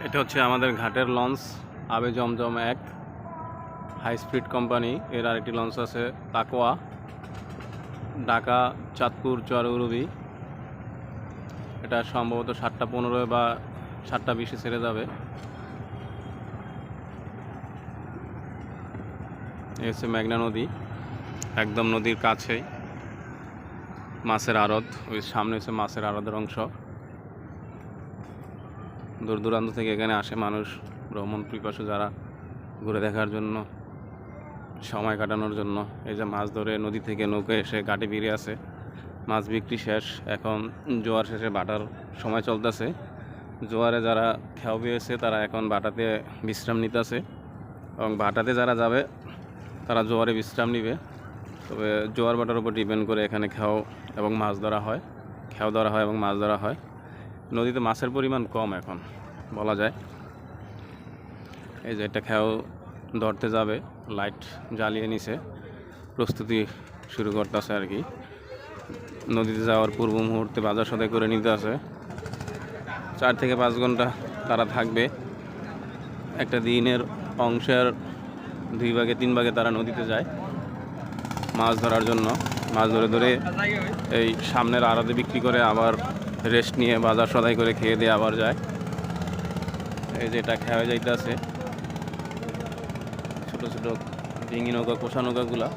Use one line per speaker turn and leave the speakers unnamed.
এটা হচ্ছে আমাদের ঘাটের লঞ্চ আবে জমজম 1 হাই স্পিড কোম্পানি। এর আরেকটি লঞ্চ আছে তাকোয়া, ঢাকা চাঁদপুর চরউরুবি। এটা সম্ভবত 7:15 বা 7:20 ছেড়ে যাবে। এই হচ্ছে মেঘনা নদী, একদম নদীর কাছেই মাছের আড়ত। ওই সামনে হচ্ছে মাছের আড়তের অংশ। দূর দূরান্ত থেকে এখানে আসে মানুষ, ভ্রমণ পিপাসু যারা, ঘুরে দেখার জন্য, সময় কাটানোর জন্য। এই যে মাছ ধরে নদী থেকে নৌকা এসে ঘাটে ফিরে আসে। মাছ বিক্রি শেষ, এখন জোয়ার শেষে ভাটার সময় চলতেছে। জোয়ারে যারা খেয়াও পেয়েছে তারা এখন ভাটাতে বিশ্রাম নিতেছে, এবং ভাটাতে যারা যাবে তারা জোয়ারে বিশ্রাম নিবে। তবে জোয়ার ভাটার উপর ডিপেন্ড করে এখানে খেয়াও এবং মাছ ধরা হয়, খেয়াও ধরা হয় এবং মাছ ধরা হয়। নদীতে মাছের পরিমাণ কম এখন বলা যায়। এই যে একটা খেয়াও ধরতে যাবে, লাইট জ্বালিয়ে নিছে, প্রস্তুতি শুরু করতেছে আর কি। নদীতে যাওয়ার পূর্ব মুহূর্তে বাজার সদাই করে নিতে আছে। 4 থেকে 5 ঘন্টা তারা থাকবে। একটা দিনের অংশের 2 ভাগে 3 ভাগে তারা নদীতে যায় মাছ ধরার জন্য। মাছ ধরে ধরে এই সামনের আড়তে বিক্রি করে আবার রেস্ট নিয়ে বাজার সদাই করে খেয়ে দিয়ে আবার যায়। এই যে এটা খেয়ে যাইতে আছে ছোটো ছোটো ডিঙি নৌকা, কোষা নৌকাগুলা।